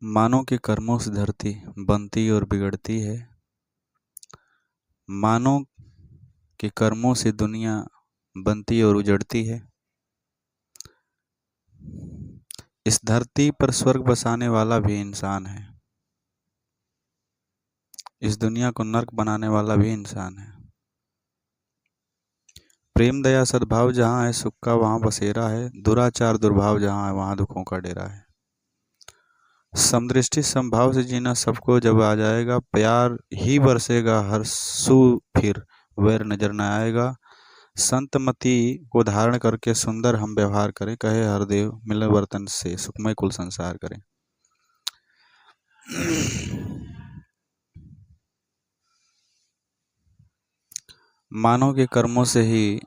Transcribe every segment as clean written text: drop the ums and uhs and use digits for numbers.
मानव के कर्मों से धरती बनती और बिगड़ती है। मानव के कर्मों से दुनिया बनती और उजड़ती है। इस धरती पर स्वर्ग बसाने वाला भी इंसान है। इस दुनिया को नर्क बनाने वाला भी इंसान है। प्रेम दया सद्भाव जहाँ है सुख का वहाँ बसेरा है। दुराचार दुर्भाव जहाँ है वहाँ दुखों का डेरा है। समदृष्टि समभाव से जीना सबको जब आ जाएगा, प्यार ही बरसेगा हर सू, फिर वैर नजर न आएगा। संतमति को धारण करके सुंदर हम व्यवहार करें, कहे हरदेव मिलन वर्तन से सुखमय कुल संसार करें। मानव के कर्मों से ही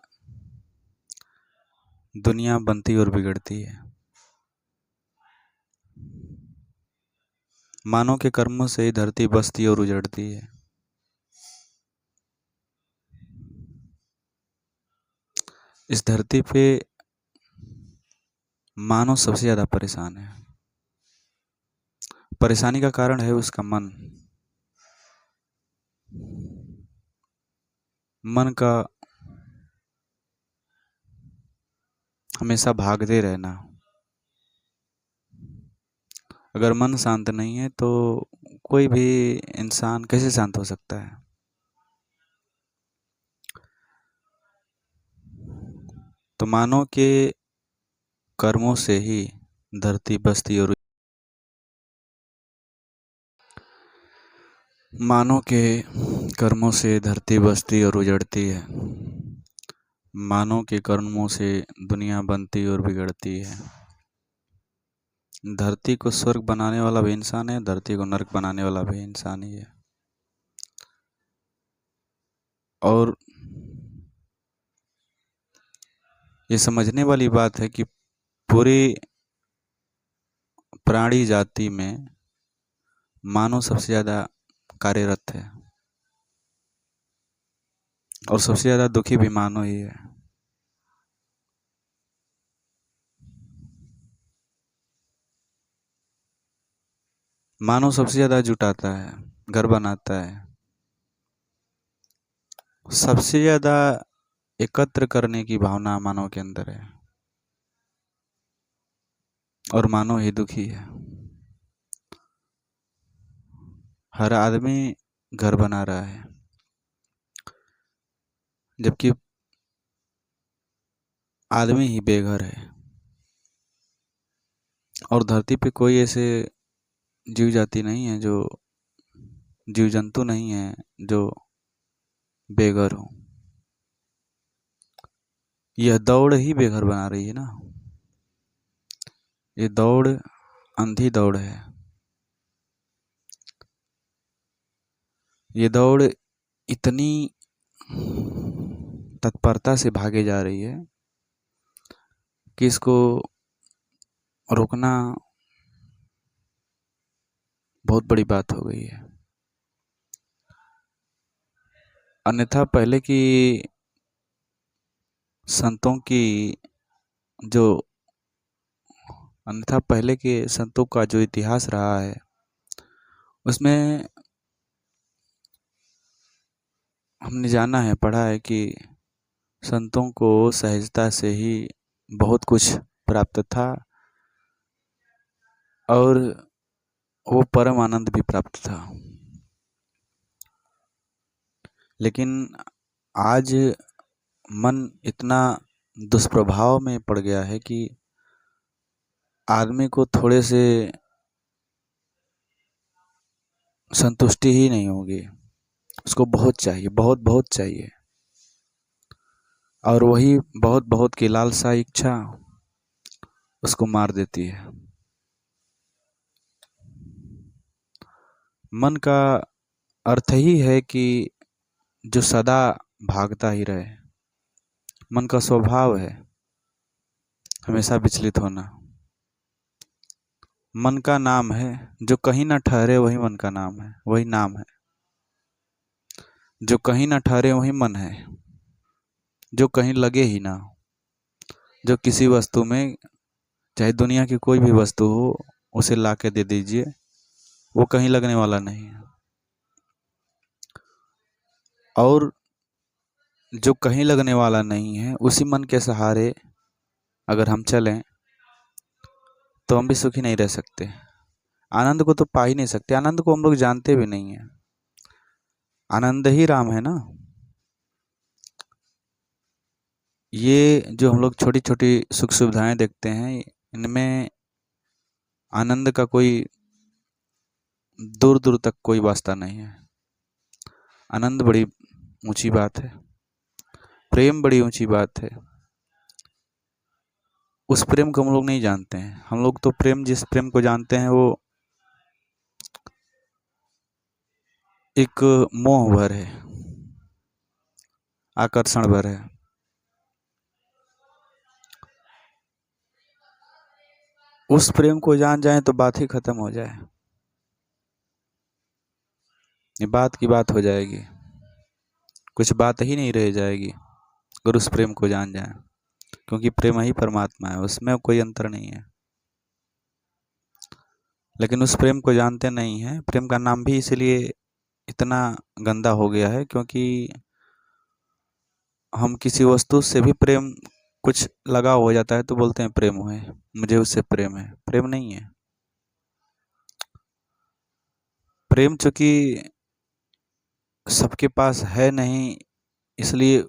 दुनिया बनती और बिगड़ती है। मानव के कर्मों से ही धरती बसती और उजड़ती है। इस धरती पे मानव सबसे ज्यादा परेशान है। परेशानी का कारण है उसका मन। मन का हमेशा भागते रहना। अगर मन शांत नहीं है तो कोई भी इंसान कैसे शांत हो सकता है। तो मानव के कर्मों से ही धरती बसती और मानव के कर्मों से धरती बसती और उजड़ती है। मानव के कर्मों से दुनिया बनती और बिगड़ती है। धरती को स्वर्ग बनाने वाला भी इंसान है, धरती को नरक बनाने वाला भी इंसान ही है। और ये समझने वाली बात है कि पूरी प्राणी जाति में मानव सबसे ज़्यादा कार्यरत है और सबसे ज़्यादा दुखी भी मानव ही है। मानव सबसे ज़्यादा जुटाता है, घर बनाता है, सबसे ज़्यादा एकत्र करने की भावना मानव के अंदर है और मानव ही दुखी है। हर आदमी घर बना रहा है जबकि आदमी ही बेघर है। और धरती पे कोई ऐसे जीव जाति नहीं है, जो जीव जंतु नहीं है जो बेघर हो। यह दौड़ ही बेघर बना रही है ना। ये दौड़ अंधी दौड़ है। ये दौड़ इतनी तत्परता से भागे जा रही है कि इसको रोकना बहुत बड़ी बात हो गई है। अन्यथा पहले की संतों की जो अन्यथा पहले के संतों का जो इतिहास रहा है उसमें हमने जाना है, पढ़ा है कि संतों को सहजता से ही बहुत कुछ प्राप्त था और वो परम आनंद भी प्राप्त था। लेकिन आज मन इतना दुष्प्रभाव में पड़ गया है कि आदमी को थोड़े से संतुष्टि ही नहीं होगी। उसको बहुत चाहिए, बहुत बहुत चाहिए। और वही बहुत बहुत की लालसा इच्छा उसको मार देती है। मन का अर्थ ही है कि जो सदा भागता ही रहे। मन का स्वभाव है हमेशा विचलित होना। मन का नाम है, जो कहीं ना ठहरे वही मन का नाम है, वही नाम है। जो कहीं ना ठहरे वही मन है, जो कहीं लगे ही ना। जो किसी वस्तु में, चाहे दुनिया की कोई भी वस्तु हो, उसे ला के दे दीजिए, वो कहीं लगने वाला नहीं है। और जो कहीं लगने वाला नहीं है, उसी मन के सहारे अगर हम चलें तो हम भी सुखी नहीं रह सकते। आनंद को तो पा ही नहीं सकते, आनंद को हम लोग जानते भी नहीं है। आनंद ही राम है ना। ये जो हम लोग छोटी छोटी सुख सुविधाएं देखते हैं, इनमें आनंद का कोई दूर दूर तक कोई वास्ता नहीं है। आनंद बड़ी ऊंची बात है, प्रेम बड़ी ऊंची बात है। उस प्रेम को हम लोग नहीं जानते हैं। हम लोग तो प्रेम, जिस प्रेम को जानते हैं वो एक मोह भर है, आकर्षण भर है। उस प्रेम को जान जाए तो बात ही खत्म हो जाए, ये बात की बात हो जाएगी, कुछ बात ही नहीं रह जाएगी अगर उस प्रेम को जान जाए। क्योंकि प्रेम ही परमात्मा है, उसमें कोई अंतर नहीं है। लेकिन उस प्रेम को जानते नहीं हैं। प्रेम का नाम भी इसलिए इतना गंदा हो गया है क्योंकि हम किसी वस्तु से भी प्रेम, कुछ लगाव हो जाता है तो बोलते हैं प्रेम है, मुझे उससे प्रेम है। प्रेम नहीं है। प्रेम चूंकि सबके पास है नहीं, इसलिए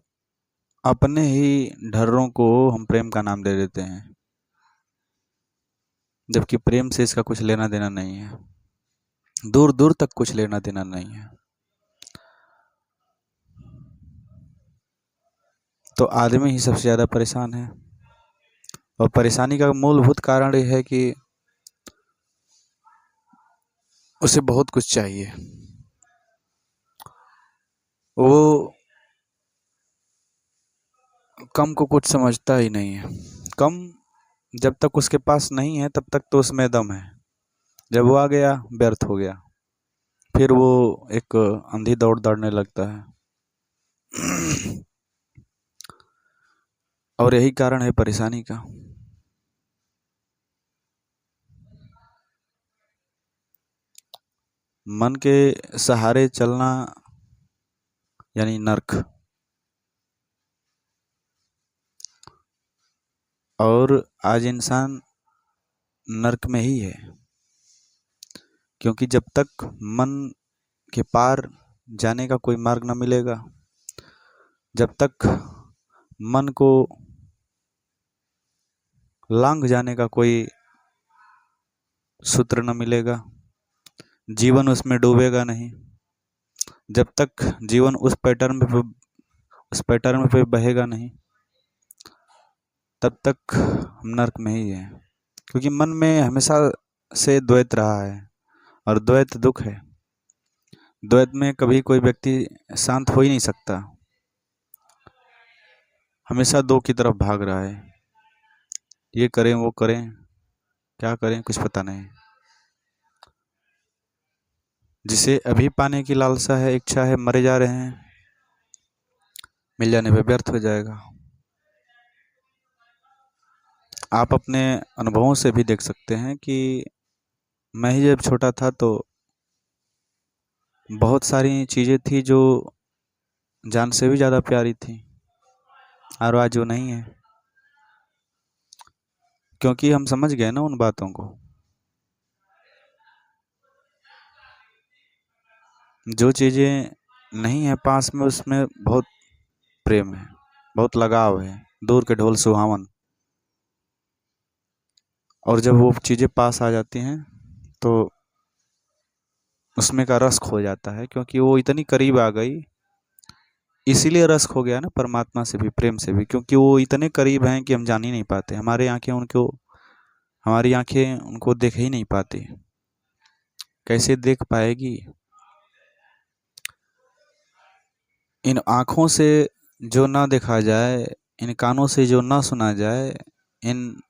अपने ही ढर्रों को हम प्रेम का नाम दे देते हैं, जबकि प्रेम से इसका कुछ लेना देना नहीं है, दूर दूर तक कुछ लेना देना नहीं है। तो आदमी ही सबसे ज़्यादा परेशान है। और परेशानी का मूलभूत कारण यह है कि उसे बहुत कुछ चाहिए। वो कम को कुछ समझता ही नहीं है। कम जब तक उसके पास नहीं है तब तक तो उसमें दम है, जब वो आ गया व्यर्थ हो गया, फिर वो एक अंधी दौड़ दौड़ने लगता है। और यही कारण है परेशानी का। मन के सहारे चलना यानी नर्क। और आज इंसान नर्क में ही है, क्योंकि जब तक मन के पार जाने का कोई मार्ग न मिलेगा, जब तक मन को लांघ जाने का कोई सूत्र न मिलेगा, जीवन उसमें डूबेगा नहीं। जब तक जीवन उस पैटर्न पे बहेगा नहीं, तब तक हम नर्क में ही हैं। क्योंकि मन में हमेशा से द्वैत रहा है, और द्वैत दुख है। द्वैत में कभी कोई व्यक्ति शांत हो ही नहीं सकता, हमेशा दो की तरफ भाग रहा है। ये करें वो करें, क्या करें कुछ पता नहीं। जिसे अभी पाने की लालसा है, इच्छा है, मरे जा रहे हैं, मिल जाने पे व्यर्थ हो जाएगा। आप अपने अनुभवों से भी देख सकते हैं कि मैं ही जब छोटा था तो बहुत सारी चीज़ें थी जो जान से भी ज़्यादा प्यारी थी, और आज वो नहीं है। क्योंकि हम समझ गए ना उन बातों को। जो चीज़ें नहीं है पास में, उसमें बहुत प्रेम है, बहुत लगाव है, दूर के ढोल सुहावन। और जब वो चीज़ें पास आ जाती हैं तो उसमें का रस खो जाता है, क्योंकि वो इतनी करीब आ गई। इसीलिए रस खो गया ना परमात्मा से भी, प्रेम से भी, क्योंकि वो इतने करीब हैं कि हम जान ही नहीं पाते। हमारी आंखें उनको देख ही नहीं पाती। कैसे देख पाएगी? इन आँखों से जो ना देखा जाए, इन कानों से जो ना सुना जाए, इन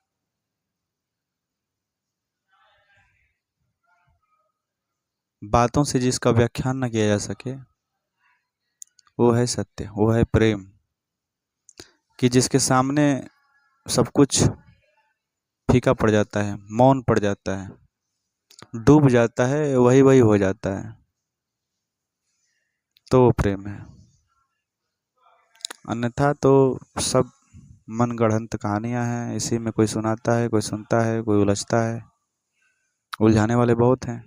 बातों से जिसका व्याख्यान न किया जा सके, वो है सत्य, वो है प्रेम। कि जिसके सामने सब कुछ फीका पड़ जाता है, मौन पड़ जाता है, डूब जाता है वही वही हो जाता है, तो वो प्रेम है। अन्यथा तो सब मन गढ़ंत कहानियां हैं, इसी में कोई सुनाता है, कोई सुनता है, कोई उलझता है, उलझाने वाले बहुत हैं।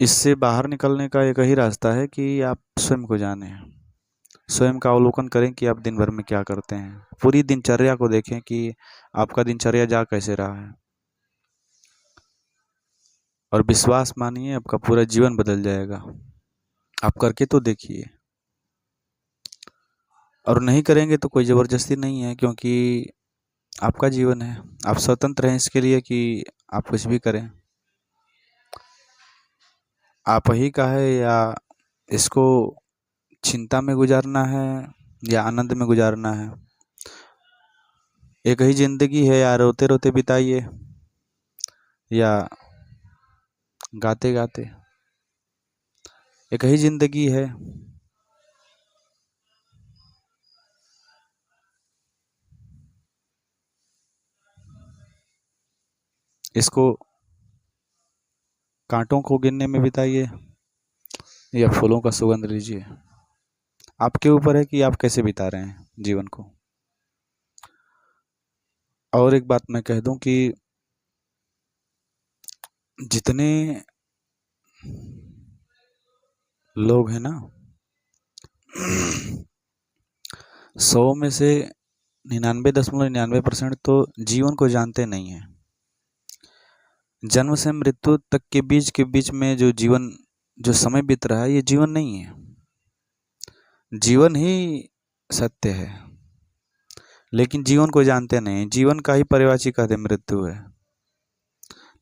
इससे बाहर निकलने का एक ही रास्ता है कि आप स्वयं को जानें, स्वयं का अवलोकन करें कि आप दिन भर में क्या करते हैं, पूरी दिनचर्या को देखें कि आपका दिनचर्या जा कैसे रहा है, और विश्वास मानिए आपका पूरा जीवन बदल जाएगा। आप करके तो देखिए, और नहीं करेंगे तो कोई ज़बरदस्ती नहीं है, क्योंकि आपका जीवन है, आप स्वतंत्र हैं इसके लिए कि आप कुछ भी करें। आप ही का है, या इसको चिंता में गुजारना है या आनंद में गुजारना है। एक ही जिंदगी है, या रोते रोते बिताइए या गाते गाते, एक ही जिंदगी है। इसको कांटों को गिनने में बिताइए या फूलों का सुगंध लीजिए। आपके ऊपर है कि आप कैसे बिता रहे हैं जीवन को। और एक बात मैं कह दूं कि जितने लोग हैं ना, 100 में से 99.99% तो जीवन को जानते नहीं है। जन्म से मृत्यु तक के बीच में जो जीवन, जो समय बीत रहा है, ये जीवन नहीं है। जीवन ही सत्य है, लेकिन जीवन को जानते नहीं। जीवन का ही पर्यायवाची कहते मृत्यु है,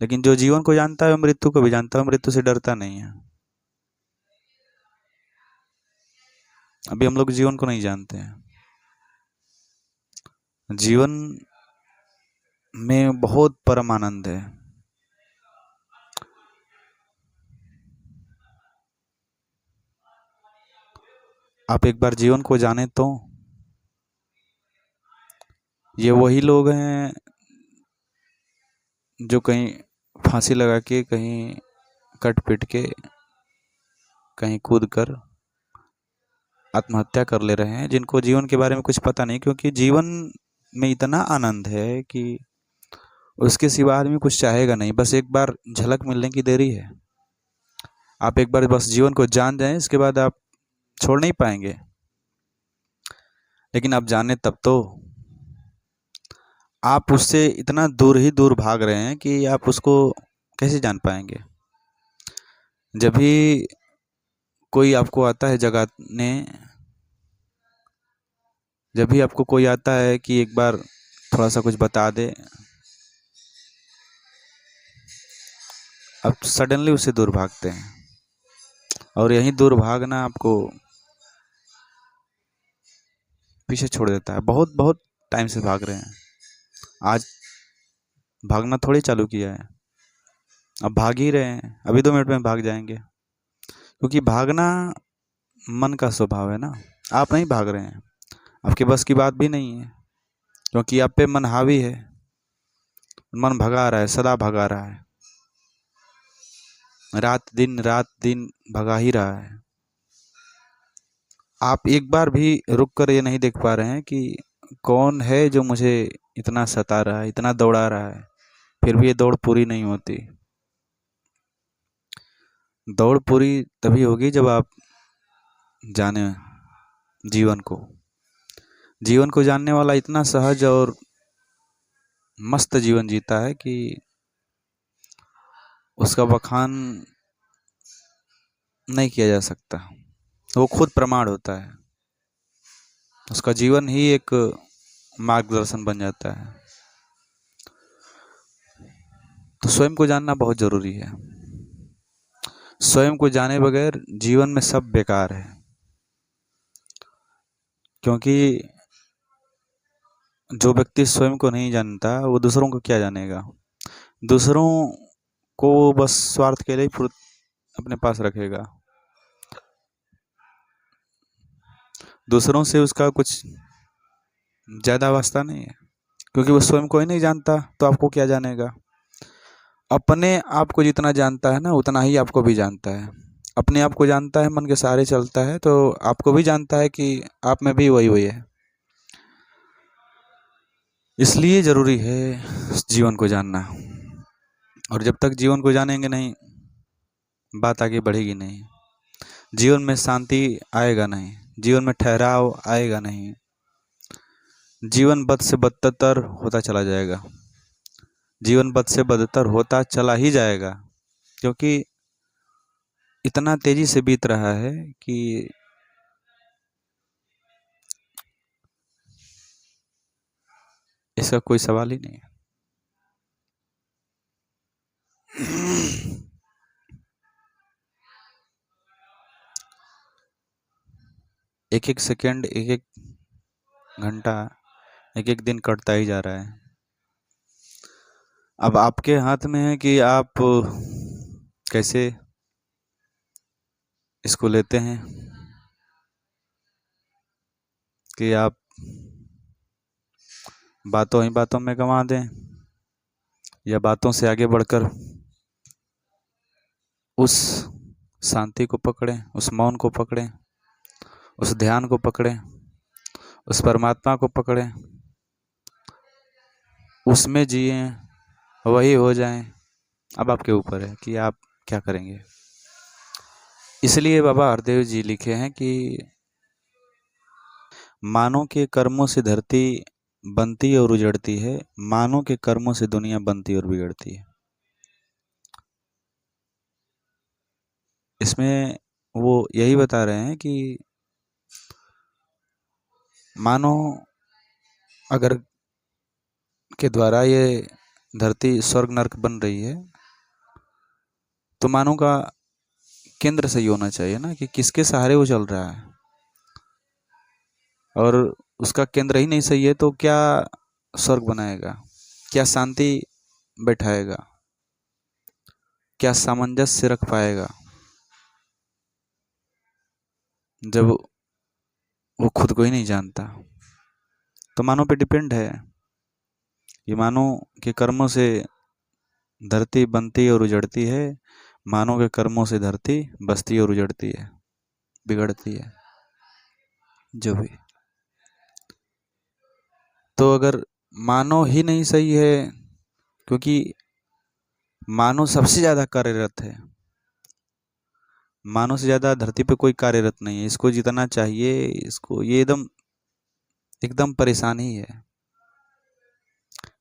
लेकिन जो जीवन को जानता है वो मृत्यु को भी जानता है, मृत्यु से डरता नहीं है। अभी हम लोग जीवन को नहीं जानते हैं। जीवन में बहुत परम आनंद है। आप एक बार जीवन को जाने तो ये वही लोग हैं जो कहीं फांसी लगा के, कहीं कट पिट के, कहीं कूद कर आत्महत्या कर ले रहे हैं, जिनको जीवन के बारे में कुछ पता नहीं। क्योंकि जीवन में इतना आनंद है कि उसके सिवा आदमी कुछ चाहेगा नहीं, बस एक बार झलक मिलने की देरी है। आप एक बार बस जीवन को जान जाएं, इसके बाद आप छोड़ नहीं पाएंगे। लेकिन आप जाने तब तो, आप उससे इतना दूर ही दूर भाग रहे हैं कि आप उसको कैसे जान पाएंगे। जब भी कोई आपको आता है जगाने, जब भी आपको कोई आता है कि एक बार थोड़ा सा कुछ बता दे, आप सडनली उससे दूर भागते हैं। और यही दूर भागना आपको पीछे छोड़ देता है। बहुत बहुत टाइम से भाग रहे हैं, आज भागना थोड़ी चालू किया है। अब भाग ही रहे हैं, अभी 2 मिनट में भाग जाएंगे। क्योंकि भागना मन का स्वभाव है ना, आप नहीं भाग रहे हैं, आपके बस की बात भी नहीं है। क्योंकि आप पे मन हावी है, मन भगा रहा है, सदा भगा रहा है, रात दिन भगा ही रहा है। आप एक बार भी रुक कर ये नहीं देख पा रहे हैं कि कौन है जो मुझे इतना सता रहा है, इतना दौड़ा रहा है, फिर भी ये दौड़ पूरी नहीं होती। दौड़ पूरी तभी होगी जब आप जाने जीवन को। जीवन को जानने वाला इतना सहज और मस्त जीवन जीता है कि उसका बखान नहीं किया जा सकता। वो खुद प्रमाण होता है, उसका जीवन ही एक मार्गदर्शन बन जाता है। तो स्वयं को जानना बहुत जरूरी है। स्वयं को जाने बगैर जीवन में सब बेकार है। क्योंकि जो व्यक्ति स्वयं को नहीं जानता वो दूसरों को क्या जानेगा। दूसरों को वो बस स्वार्थ के लिए अपने पास रखेगा। दूसरों से उसका कुछ ज़्यादा वास्ता नहीं है। क्योंकि वो स्वयं को ही नहीं जानता तो आपको क्या जानेगा। अपने आप को जितना जानता है ना उतना ही आपको भी जानता है। अपने आप को जानता है, मन के सहारे चलता है, तो आपको भी जानता है कि आप में भी वही वही है। इसलिए ज़रूरी है जीवन को जानना। और जब तक जीवन को जानेंगे नहीं, बात आगे बढ़ेगी नहीं। जीवन में शांति आएगा नहीं, जीवन में ठहराव आएगा नहीं। जीवन बद से बदतर होता चला जाएगा, जीवन बद से बदतर होता चला ही जाएगा, क्योंकि इतना तेजी से बीत रहा है कि इसका कोई सवाल ही नहीं है। एक एक सेकंड, एक एक घंटा, एक एक दिन कटता ही जा रहा है। अब आपके हाथ में है कि आप कैसे इसको लेते हैं, कि आप बातों ही बातों में गंवा दें या बातों से आगे बढ़कर उस शांति को पकड़ें, उस मौन को पकड़ें, उस ध्यान को पकड़ें, उस परमात्मा को पकड़ें, उसमें जिए, वही हो जाएं। अब आपके ऊपर है कि आप क्या करेंगे। इसलिए बाबा हरदेव जी लिखे हैं कि मानव के कर्मों से धरती बनती और उजड़ती है, मानव के कर्मों से दुनिया बनती और बिगड़ती है। इसमें वो यही बता रहे हैं कि मानव अगर के द्वारा ये धरती स्वर्ग नरक बन रही है, तो मानव का केंद्र सही होना चाहिए ना, कि किसके सहारे वो चल रहा है। और उसका केंद्र ही नहीं सही है तो क्या स्वर्ग बनाएगा, क्या शांति बैठाएगा, क्या सामंजस्य रख पाएगा, जब वो खुद को ही नहीं जानता। तो मानव पे डिपेंड है, ये मानव के कर्मों से धरती बनती और उजड़ती है, मानव के कर्मों से धरती बसती और उजड़ती है, बिगड़ती है, जो भी। तो अगर मानव ही नहीं सही है, क्योंकि मानव सबसे ज़्यादा कार्यरत है, मानव से ज़्यादा धरती पे कोई कार्यरत नहीं है। इसको जितना चाहिए, इसको ये एकदम एकदम परेशानी है।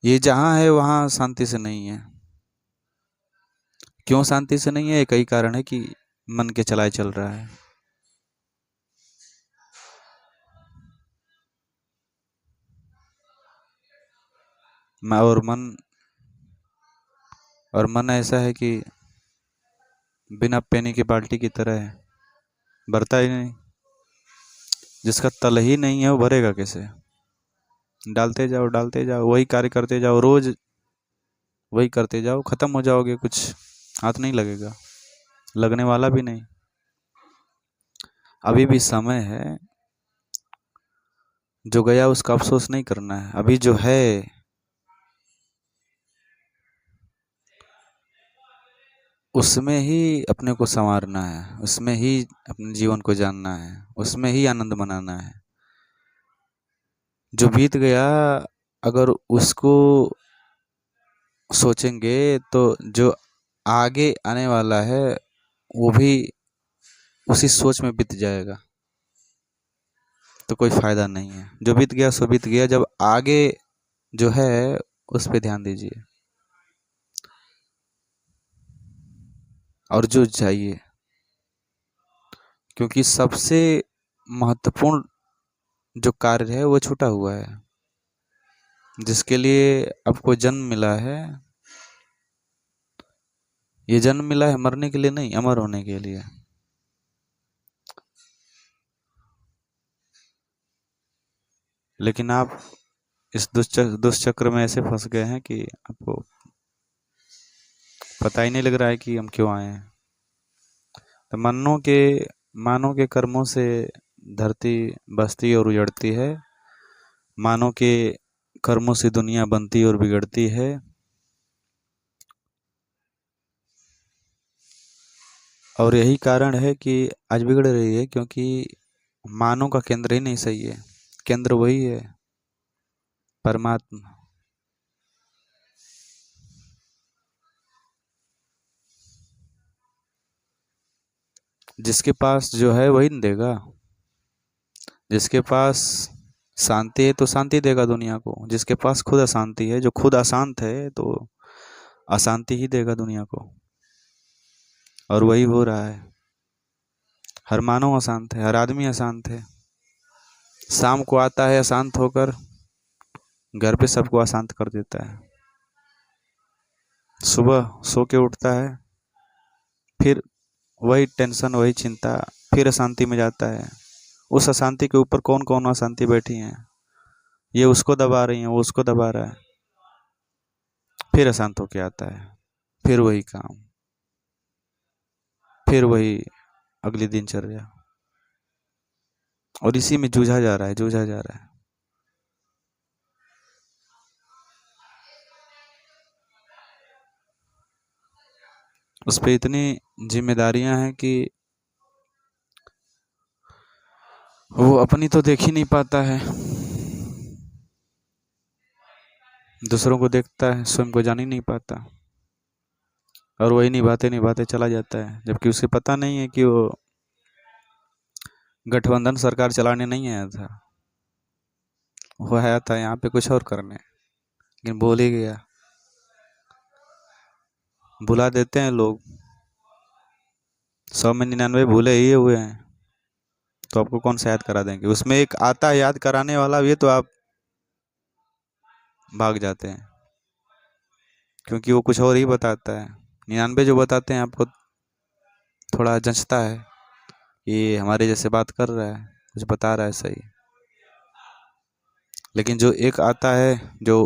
ये जहाँ है वहाँ शांति से नहीं है। क्यों शांति से नहीं है? एक ही कारण है कि मन के चलाए चल रहा है। और मन ऐसा है कि बिना पेनी की बाल्टी की तरह है, भरता ही नहीं। जिसका तल ही नहीं है वो भरेगा कैसे? डालते जाओ डालते जाओ, वही कार्य करते जाओ, रोज वही करते जाओ, खत्म हो जाओगे, कुछ हाथ नहीं लगेगा, लगने वाला भी नहीं। अभी भी समय है, जो गया उसका अफसोस नहीं करना है। अभी जो है उसमें ही अपने को संवारना है, उसमें ही अपने जीवन को जानना है, उसमें ही आनंद मनाना है। जो बीत गया अगर उसको सोचेंगे तो जो आगे आने वाला है वो भी उसी सोच में बीत जाएगा, तो कोई फायदा नहीं है। जो बीत गया सो बीत गया, जब आगे जो है उस पे ध्यान दीजिए और जो चाहिए, क्योंकि सबसे महत्वपूर्ण जो कार्य है वो छूटा हुआ है। जिसके लिए आपको जन्म मिला है, ये जन्म मिला है मरने के लिए नहीं, अमर होने के लिए। लेकिन आप इस दुष्चक्र में ऐसे फंस गए हैं कि आपको पता ही नहीं लग रहा है कि हम क्यों आए हैं। तो मानव के कर्मों से धरती बसती और उजड़ती है, मानव के कर्मों से दुनिया बनती और बिगड़ती है। और यही कारण है कि आज बिगड़ रही है, क्योंकि मानव का केंद्र ही नहीं सही है। केंद्र वही है, परमात्मा। जिसके पास जो है वही न देगा। जिसके पास शांति है तो शांति देगा दुनिया को। जिसके पास खुद अशांति है, जो खुद अशांत है, तो अशांति ही देगा दुनिया को। और वही हो रहा है। हर मानव अशांत है, हर आदमी अशांत है। शाम को आता है अशांत होकर, घर पे सबको अशांत कर देता है। सुबह सो के उठता है, फिर वही टेंशन, वही चिंता, फिर अशांति में जाता है। उस अशांति के ऊपर कौन कौन अशांति बैठी हैं, ये उसको दबा रही हैं, वो उसको दबा रहा है। फिर अशांत होके आता है, फिर वही काम, फिर वही अगली दिनचर्या। और इसी में जूझा जा रहा है, जूझा जा रहा है। उस पर इतनी जिम्मेदारियां हैं कि वो अपनी तो देख ही नहीं पाता है, दूसरों को देखता है, स्वयं को जान ही नहीं पाता। और वही निभाते निभाते चला जाता है, जबकि उसे पता नहीं है कि वो गठबंधन सरकार चलाने नहीं आया था। वो आया था यहाँ पे कुछ और करने, लेकिन बोल ही गया। भुला देते हैं लोग, 100 में 99 भूले ही हुए हैं, तो आपको कौन सा याद करा देंगे। उसमें एक आता है याद कराने वाला भी, तो आप भाग जाते हैं, क्योंकि वो कुछ और ही बताता है। 99 जो बताते हैं आपको थोड़ा जंचता है, ये हमारे जैसे बात कर रहा है, कुछ बता रहा है सही। लेकिन जो एक आता है जो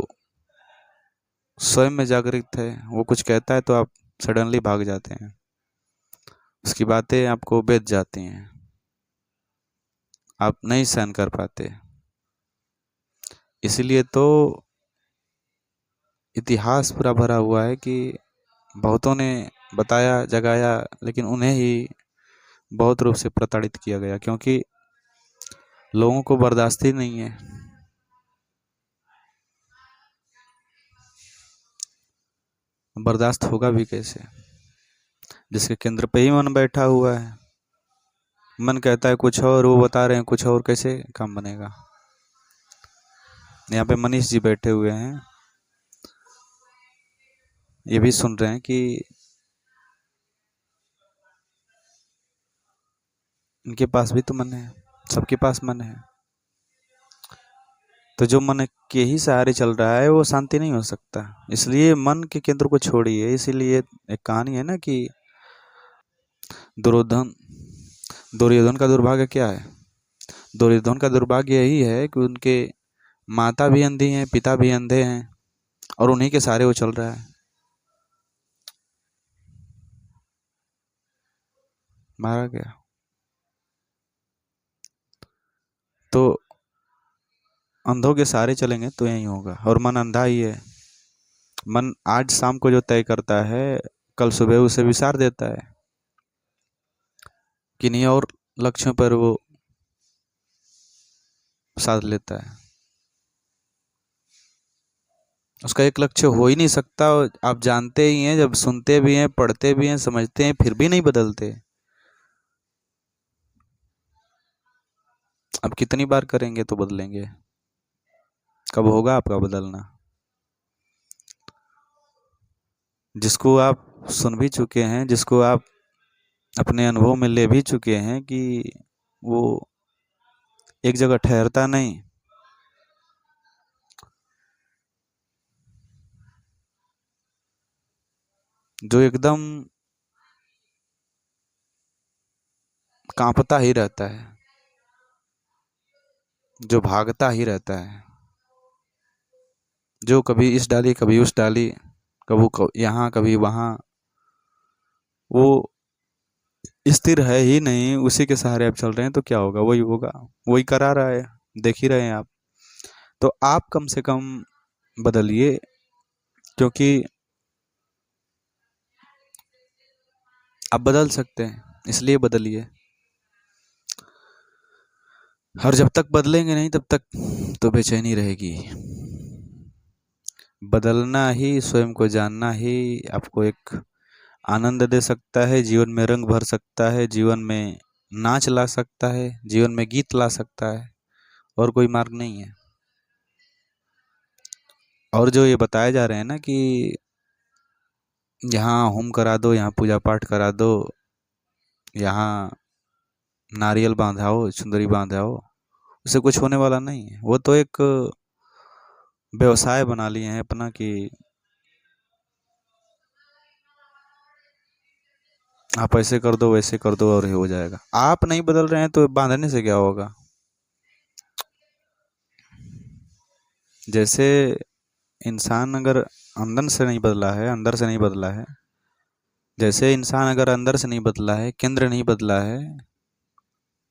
स्वयं में जागृत है, वो कुछ कहता है तो आप सडनली भाग जाते हैं, उसकी बातें आपको बेच जाती हैं, आप नहीं सहन कर पाते। इसीलिए तो इतिहास पूरा भरा हुआ है कि बहुतों ने बताया, जगाया, लेकिन उन्हें ही बहुत रूप से प्रताड़ित किया गया, क्योंकि लोगों को बर्दाश्त ही नहीं है। बर्दाश्त होगा भी कैसे, जिसके केंद्र पे ही मन बैठा हुआ है। मन कहता है कुछ और, वो बता रहे हैं कुछ और, कैसे काम बनेगा। यहाँ पे मनीष जी बैठे हुए हैं, ये भी सुन रहे हैं कि इनके पास भी तो मन है, सबके पास मन है। तो जो मन के ही सहारे चल रहा है वो शांति नहीं हो सकता। इसलिए मन के केंद्र को छोड़िए। इसीलिए एक कहानी है ना कि दुर्योधन दुर्योधन का दुर्भाग्य क्या है। दुर्योधन का दुर्भाग्य यही है कि उनके माता भी अंधी हैं, पिता भी अंधे हैं, और उन्हीं के सहारे वो चल रहा है। मारा गया। तो अंधों के सहारे चलेंगे तो यही होगा। और मन अंधा ही है। मन आज शाम को जो तय करता है, कल सुबह उसे विसार देता है, किन्हीं और लक्ष्यों पर वो साध लेता है। उसका एक लक्ष्य हो ही नहीं सकता। आप जानते ही हैं, जब सुनते भी हैं, पढ़ते भी हैं, समझते हैं, फिर भी नहीं बदलते। अब कितनी बार करेंगे तो बदलेंगे, कब होगा आपका बदलना। जिसको आप सुन भी चुके हैं, जिसको आप अपने अनुभव में ले भी चुके हैं कि वो एक जगह ठहरता नहीं, जो एकदम कांपता ही रहता है, जो भागता ही रहता है, जो कभी इस डाली कभी उस डाली, कभी यहाँ कभी वहाँ, वो स्थिर है ही नहीं। उसी के सहारे आप चल रहे हैं तो क्या होगा, वही होगा, वही करा रहा है, देख ही रहे हैं आप। तो आप कम से कम बदलिए, क्योंकि आप बदल सकते हैं, इसलिए बदलिए। और जब तक बदलेंगे नहीं तब तक तो बेचैनी रहेगी। बदलना ही, स्वयं को जानना ही आपको एक आनंद दे सकता है, जीवन में रंग भर सकता है, जीवन में नाच ला सकता है, जीवन में गीत ला सकता है, और कोई मार्ग नहीं है। और जो ये बताए जा रहे हैं ना कि यहाँ होम करा दो, यहाँ पूजा पाठ करा दो, यहाँ नारियल बांधाओ, चुंदरी बांधाओ, उससे कुछ होने वाला नहीं है। वो तो एक व्यवसाय बना लिए हैं अपना कि आप ऐसे कर दो, वैसे कर दो और ये हो जाएगा। आप नहीं बदल रहे हैं तो बांधने से क्या होगा। जैसे इंसान अगर अंदर से नहीं बदला है, अंदर से नहीं बदला है, जैसे इंसान अगर अंदर से नहीं बदला है, केंद्र नहीं बदला है,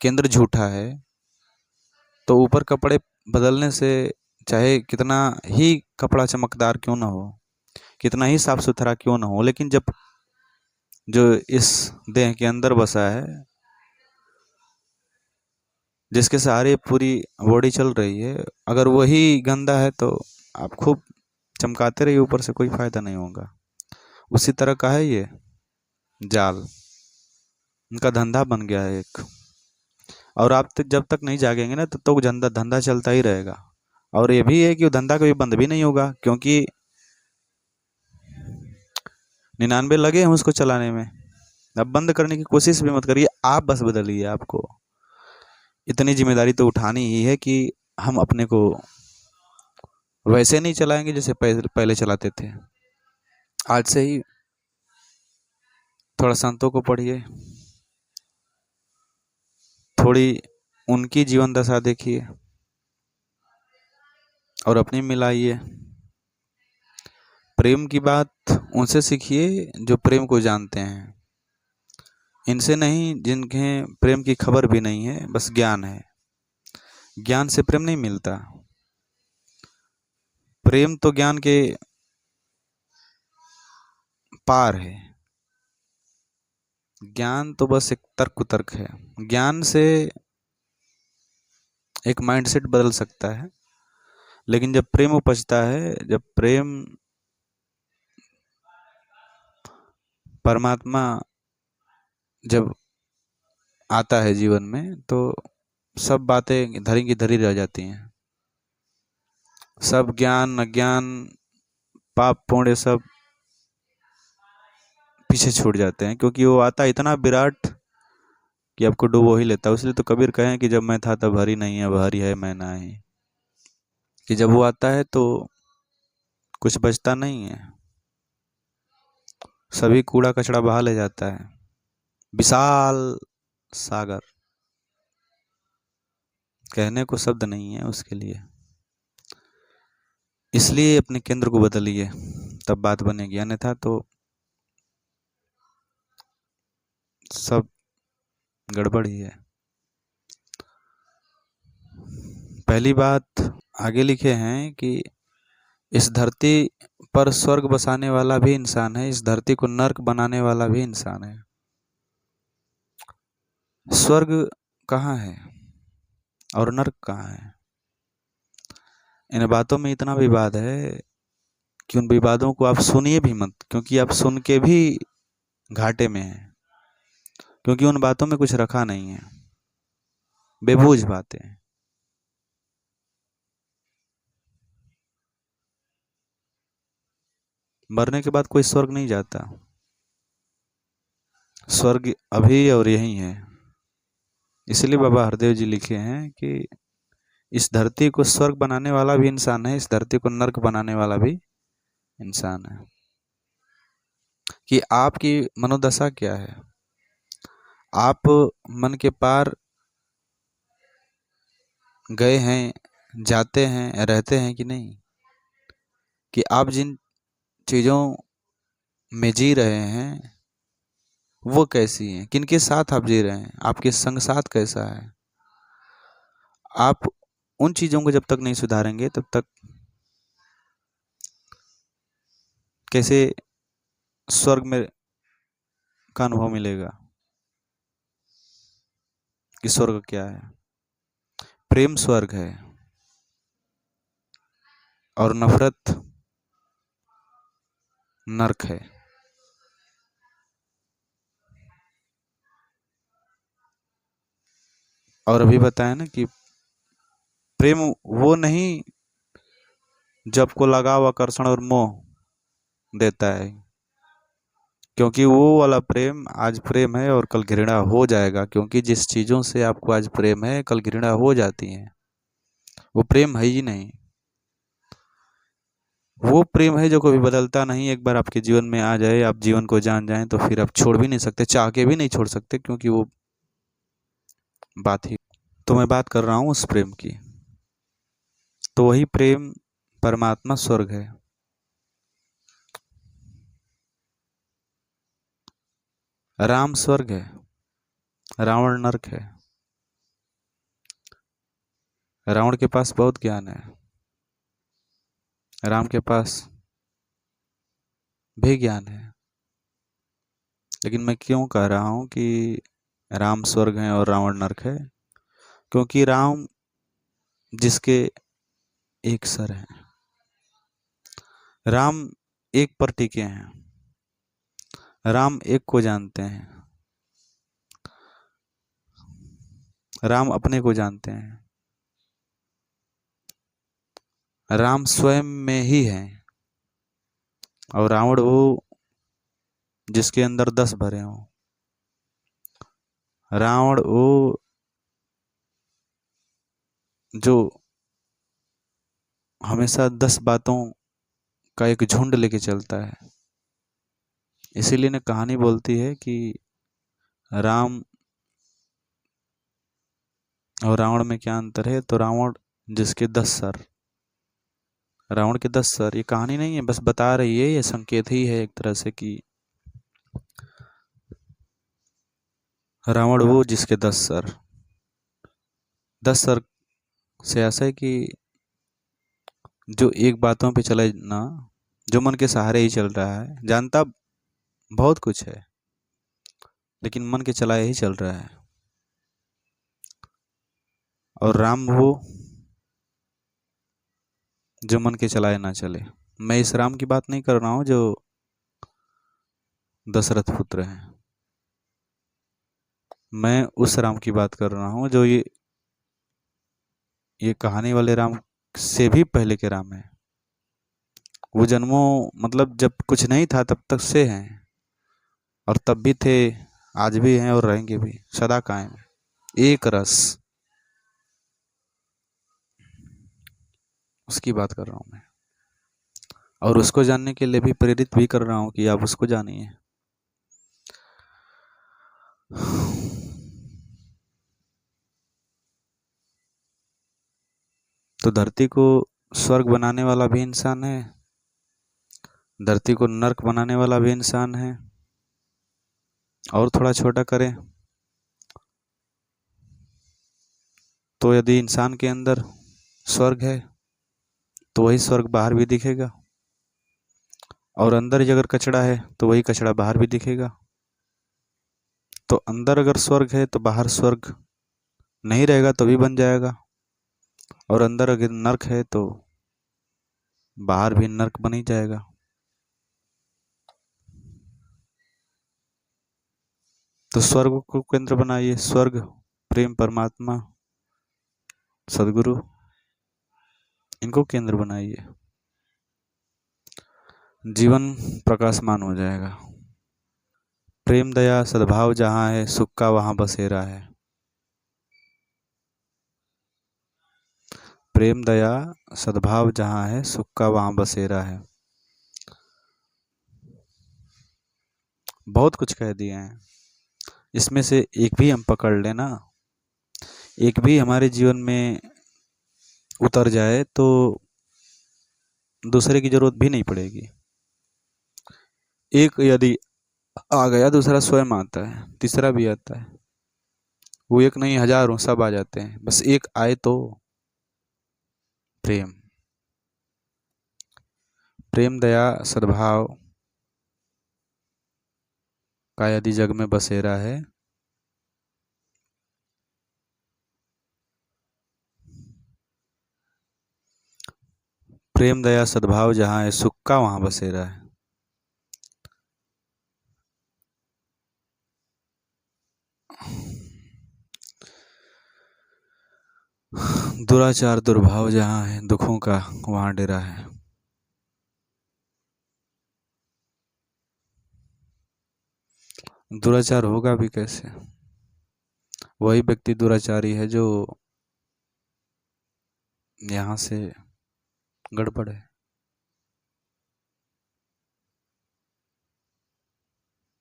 केंद्र झूठा है, तो ऊपर कपड़े बदलने से चाहे कितना ही कपड़ा चमकदार क्यों ना हो, कितना ही साफ सुथरा क्यों ना हो, लेकिन जब जो इस देह के अंदर बसा है, जिसके सहारे पूरी बॉडी चल रही है, अगर वही गंदा है तो आप खूब चमकाते रहिए, ऊपर से कोई फायदा नहीं होगा। उसी तरह का है ये जाल, उनका धंधा बन गया है एक। और आप जब तक नहीं जागेंगे ना तब तो धंधा धंधा चलता ही रहेगा। और ये भी है कि वो धंधा कभी बंद भी नहीं होगा, क्योंकि 99 लगे हैं उसको चलाने में। अब बंद करने की कोशिश भी मत करिए, आप बस बदलिए। आपको इतनी जिम्मेदारी तो उठानी ही है कि हम अपने को वैसे नहीं चलाएंगे जैसे पहले चलाते थे। आज से ही थोड़ा संतों को पढ़िए, थोड़ी उनकी जीवन दशा देखिए और अपनी मिलाइए। प्रेम की बात उनसे सीखिए जो प्रेम को जानते हैं, इनसे नहीं जिनके प्रेम की खबर भी नहीं है, बस ज्ञान है। ज्ञान से प्रेम नहीं मिलता, प्रेम तो ज्ञान के पार है। ज्ञान तो बस एक तर्क कुतर्क है। ज्ञान से एक माइंडसेट बदल सकता है, लेकिन जब प्रेम उपजता है, जब प्रेम परमात्मा जब आता है जीवन में, तो सब बातें धरी की धरी रह जाती हैं। सब ज्ञान अज्ञान पाप पुण्य सब पीछे छूट जाते हैं, क्योंकि वो आता इतना विराट कि आपको डुबो ही लेता है। इसलिए तो कबीर कहें कि जब मैं था तब हरि नहीं, अब हरि है मैं नाही। कि जब वो आता है तो कुछ बचता नहीं है, सभी कूड़ा कचड़ा बहा ले जाता है। विशाल सागर, कहने को शब्द नहीं है उसके लिए। इसलिए अपने केंद्र को बदलिए, तब बात बनेगी, अन्यथा तो सब गड़बड़ ही है। पहली बात आगे लिखे हैं कि इस धरती पर स्वर्ग बसाने वाला भी इंसान है, इस धरती को नर्क बनाने वाला भी इंसान है। स्वर्ग कहाँ है और नर्क कहाँ है? इन बातों में इतना विवाद है कि उन विवादों को आप सुनिए भी मत, क्योंकि आप सुन के भी घाटे में हैं, क्योंकि उन बातों में कुछ रखा नहीं है, बेबूझ बातें। मरने के बाद कोई स्वर्ग नहीं जाता, स्वर्ग अभी और यही है। इसलिए बाबा हरदेव जी लिखे हैं कि इस धरती को स्वर्ग बनाने वाला भी इंसान है, इस धरती को नर्क बनाने वाला भी इंसान है। कि आपकी मनोदशा क्या है, आप मन के पार गए हैं, जाते हैं, रहते हैं कि नहीं? कि आप जिन चीज़ों में जी रहे हैं वो कैसी हैं, किनके साथ आप जी रहे हैं, आपके संग साथ कैसा है, आप उन चीज़ों को जब तक नहीं सुधारेंगे तब तक कैसे स्वर्ग में का अनुभव मिलेगा कि स्वर्ग क्या है। प्रेम स्वर्ग है और नफरत नरक है। और अभी बताया ना कि प्रेम वो नहीं जो आपको लगाव, आकर्षण और मोह देता है, क्योंकि वो वाला प्रेम आज प्रेम है और कल घृणा हो जाएगा, क्योंकि जिस चीज़ों से आपको आज प्रेम है कल घृणा हो जाती है, वो प्रेम है ही नहीं। वो प्रेम है जो कभी बदलता नहीं, एक बार आपके जीवन में आ जाए, आप जीवन को जान जाएं तो फिर आप छोड़ भी नहीं सकते, चाह के भी नहीं छोड़ सकते, क्योंकि वो बात ही। तो मैं बात कर रहा हूँ उस प्रेम की। तो वही प्रेम परमात्मा स्वर्ग है। राम स्वर्ग है, रावण नरक है। रावण के पास बहुत ज्ञान है, राम के पास भी ज्ञान है। लेकिन मैं क्यों कह रहा हूँ कि राम स्वर्ग है और रावण नरक है? क्योंकि राम जिसके एक सर हैं, राम एक पर टिके हैं, राम एक को जानते हैं, राम अपने को जानते हैं, राम स्वयं में ही है। और रावण वो जिसके अंदर 10 भरे हों, रावण वो जो हमेशा 10 बातों का एक झुंड लेके चलता है। इसीलिए ने कहानी बोलती है कि राम और रावण में क्या अंतर है। तो रावण जिसके 10 सर, रावण के 10 सर, ये कहानी नहीं है, बस बता रही है, ये संकेत ही है एक तरह से कि रावण वो जिसके 10 सर। 10 सर से ऐसा है कि जो एक बातों पे चले ना, जो मन के सहारे ही चल रहा है, जानता बहुत कुछ है लेकिन मन के चलाए ही चल रहा है। और राम वो जो मन के चलाए ना चले। मैं इस राम की बात नहीं कर रहा हूँ जो दशरथ पुत्र हैं, मैं उस राम की बात कर रहा हूँ जो ये कहानी वाले राम से भी पहले के राम है। वो जन्मों मतलब जब कुछ नहीं था तब तक से हैं, और तब भी थे, आज भी हैं और रहेंगे भी सदा कायम। एक रस, उसकी बात कर रहा हूँ मैं। और उसको जानने के लिए भी प्रेरित भी कर रहा हूँ कि आप उसको जानिए। तो धरती को स्वर्ग बनाने वाला भी इंसान है, धरती को नर्क बनाने वाला भी इंसान है। और थोड़ा छोटा करें तो यदि इंसान के अंदर स्वर्ग है तो वही स्वर्ग बाहर भी दिखेगा, और अंदर ही अगर कचड़ा है तो वही कचड़ा बाहर भी दिखेगा। तो अंदर अगर स्वर्ग है तो बाहर स्वर्ग नहीं रहेगा तो भी बन जाएगा, और अंदर अगर नर्क है तो बाहर भी नर्क बन ही जाएगा। तो स्वर्ग को केंद्र बनाइए, स्वर्ग, प्रेम, परमात्मा, सदगुरु, इनको केंद्र बनाइए, जीवन प्रकाशमान हो जाएगा। प्रेम दया सद्भाव जहाँ है सुख का वहाँ बसेरा है। प्रेम दया सद्भाव जहाँ है सुख का वहाँ बसेरा है। बहुत कुछ कह दिए हैं, इसमें से एक भी हम पकड़ लेना, एक भी हमारे जीवन में उतर जाए तो दूसरे की जरूरत भी नहीं पड़ेगी। एक यदि आ गया दूसरा स्वयं आता है, तीसरा भी आता है। वो एक नहीं हजारों सब आ जाते हैं, बस एक आए तो प्रेम। प्रेम दया सद्भाव का यदि जग में बसेरा है प्रेम दया सद्भाव जहाँ है सुख का वहाँ बसेरा है। दुराचार दुर्भाव जहाँ है दुखों का वहाँ डेरा है। दुराचार होगा भी कैसे? वही व्यक्ति दुराचारी है जो यहाँ से गड़बड़ है।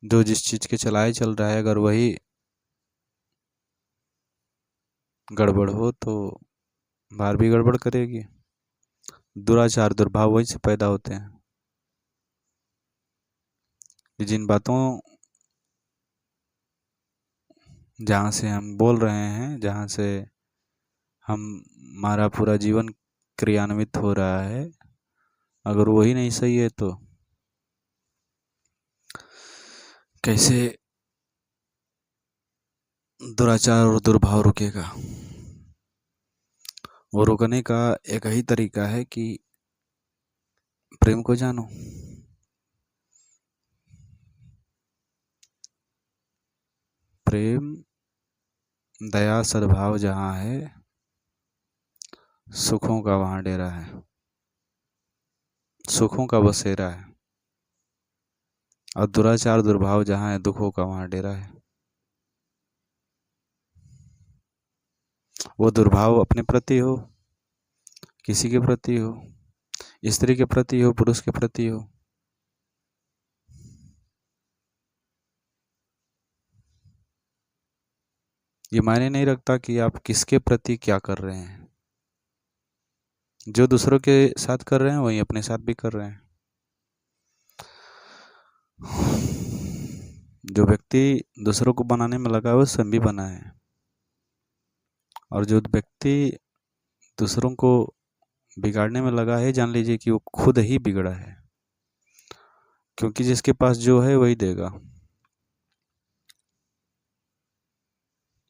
जो जिस चीज के चलाए चल रहा है अगर वही गड़बड़ हो तो बाहर भी गड़बड़ करेगी। दुराचार दुर्भाव वहीं से पैदा होते हैं। जिन बातों जहाँ से हम बोल रहे हैं, जहाँ से हमारा पूरा जीवन क्रियान्वित हो रहा है, अगर वही नहीं सही है तो कैसे दुराचार और दुर्भाव रुकेगा? वो रुकने का एक ही तरीका है कि प्रेम को जानो। प्रेम दया सद्भाव जहाँ है सुखों का वहाँ डेरा है, सुखों का बसेरा है। और दुराचार दुर्भाव जहाँ है दुखों का वहाँ डेरा है। वो दुर्भाव अपने प्रति हो, किसी के प्रति हो, स्त्री के प्रति हो, पुरुष के प्रति हो, ये मायने नहीं रखता कि आप किसके प्रति क्या कर रहे हैं। जो दूसरों के साथ कर रहे हैं वही अपने साथ भी कर रहे हैं। जो व्यक्ति दूसरों को बनाने में लगा है वो स्वयं भी बना है, और जो व्यक्ति दूसरों को बिगाड़ने में लगा है जान लीजिए कि वो खुद ही बिगड़ा है, क्योंकि जिसके पास जो है वही देगा।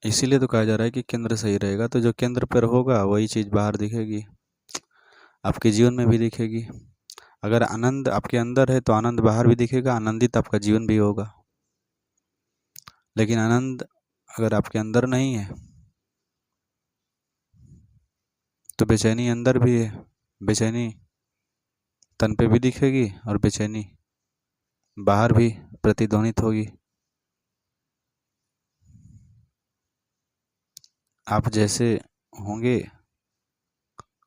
इसीलिए तो कहा जा रहा है कि केंद्र सही रहेगा तो जो केंद्र पर होगा वही चीज़ बाहर दिखेगी, आपके जीवन में भी दिखेगी। अगर आनंद आपके अंदर है तो आनंद बाहर भी दिखेगा, आनंदित आपका जीवन भी होगा। लेकिन आनंद अगर आपके अंदर नहीं है तो बेचैनी अंदर भी है, बेचैनी तन पे भी दिखेगी और बेचैनी बाहर भी प्रतिध्वनित होगी। आप जैसे होंगे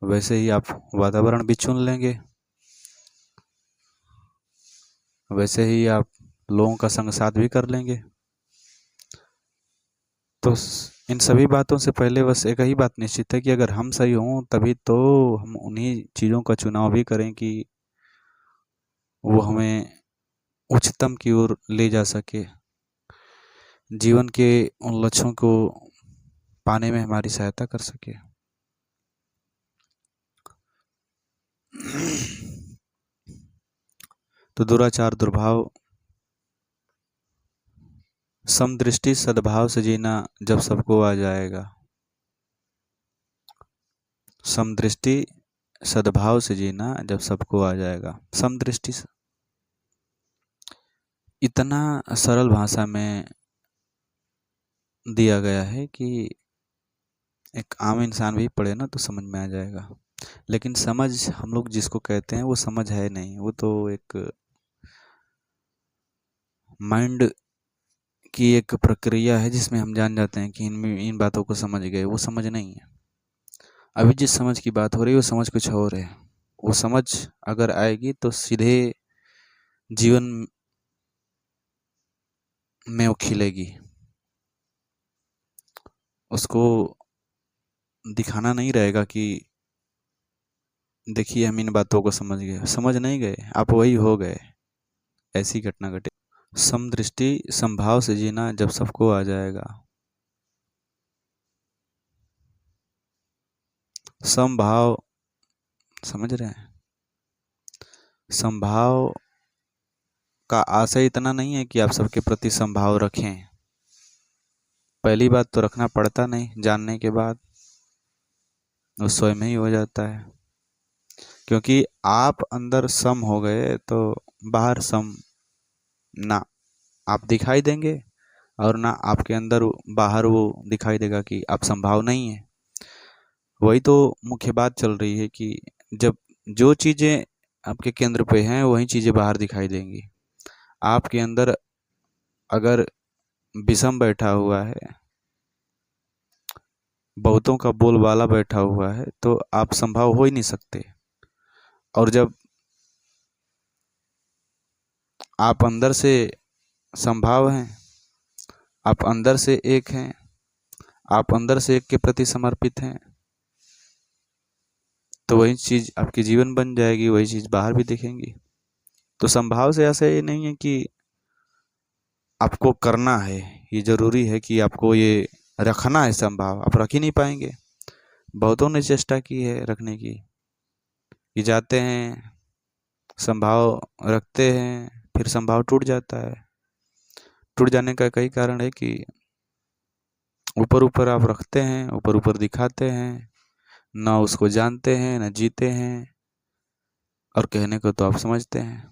वैसे ही आप वातावरण भी चुन लेंगे, वैसे ही आप लोगों का संग साथ भी कर लेंगे। तो इन सभी बातों से पहले बस एक ही बात निश्चित है कि अगर हम सही हों तभी तो हम उन्हीं चीज़ों का चुनाव भी करें कि वो हमें उच्चतम की ओर ले जा सके, जीवन के उन लक्ष्यों को पाने में हमारी सहायता कर सके। तो दुराचार दुर्भाव समदृष्टि सद्भाव से जीना जब सबको आ जाएगा, समदृष्टि सद्भाव से जीना जब सबको आ जाएगा। समदृष्टि इतना सरल भाषा में दिया गया है कि एक आम इंसान भी पढ़े ना तो समझ में आ जाएगा। लेकिन समझ हम लोग जिसको कहते हैं वो समझ है नहीं, वो तो एक माइंड की एक प्रक्रिया है जिसमें हम जान जाते हैं कि इन बातों को समझ गए। वो समझ नहीं है। अभी जिस समझ की बात हो रही है वो समझ कुछ और है। वो समझ अगर आएगी तो सीधे जीवन में वो खिलेगी। उसको दिखाना नहीं रहेगा कि देखिए हम इन बातों को समझ गए। समझ नहीं गए, आप वही हो गए। ऐसी घटना घटे। समदृष्टि संभाव से जीना जब सबको आ जाएगा। समभाव समझ रहे हैं? संभाव का आशय इतना नहीं है कि आप सबके प्रति संभाव रखें। पहली बात तो रखना पड़ता नहीं, जानने के बाद वो स्वयं ही हो जाता है। क्योंकि आप अंदर सम हो गए तो बाहर सम ना आप दिखाई देंगे और ना आपके अंदर बाहर वो दिखाई देगा कि आप संभाव नहीं है। वही तो मुख्य बात चल रही है कि जब जो चीज़ें आपके केंद्र पे हैं वही चीज़ें बाहर दिखाई देंगी। आपके अंदर अगर विषम बैठा हुआ है, बहुतों का बोलबाला बैठा हुआ है, तो आप संभाव हो ही नहीं सकते। और जब आप अंदर से संभाव हैं, आप अंदर से एक हैं, आप अंदर से एक के प्रति समर्पित हैं, तो वही चीज़ आपकी जीवन बन जाएगी, वही चीज़ बाहर भी दिखेंगी। तो संभाव से ऐसा ये नहीं है कि आपको करना है, ये जरूरी है कि आपको ये रखना है संभाव। आप रख ही नहीं पाएंगे। बहुतों ने चेष्टा की है रखने की, कि जाते हैं संभाव रखते हैं, फिर संभाव टूट जाता है। टूट जाने का कई कारण है कि ऊपर ऊपर आप रखते हैं, ऊपर ऊपर दिखाते हैं, ना उसको जानते हैं ना जीते हैं, और कहने को तो आप समझते हैं।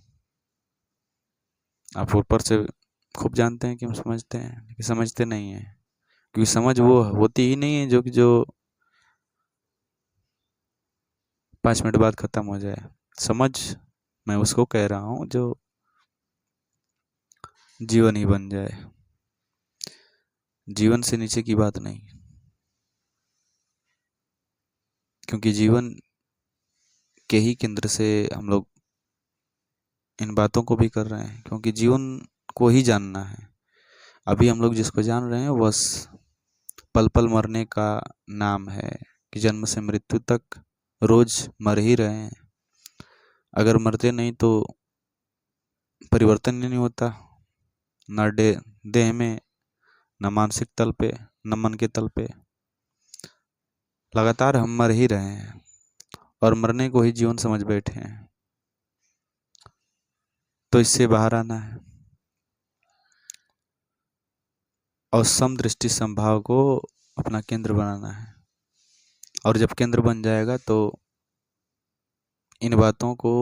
आप ऊपर से खूब जानते हैं कि हम समझते हैं, लेकिन समझते नहीं हैं। क्योंकि समझ वो होती ही नहीं है जो 5 मिनट बाद खत्म हो जाए। समझ मैं उसको कह रहा हूँ जो जीवन ही बन जाए। जीवन से नीचे की बात नहीं, क्योंकि जीवन के ही केंद्र से हम लोग इन बातों को भी कर रहे हैं, क्योंकि जीवन को ही जानना है। अभी हम लोग जिसको जान रहे हैं बस पल पल मरने का नाम है, कि जन्म से मृत्यु तक रोज मर ही रहे हैं। अगर मरते नहीं तो परिवर्तन ही नहीं होता, न देह में, न मानसिक तल पे, न मन के तल पे। लगातार हम मर ही रहे हैं और मरने को ही जीवन समझ बैठे हैं। तो इससे बाहर आना है और समदृष्टि संभाव को अपना केंद्र बनाना है। और जब केंद्र बन जाएगा तो इन बातों को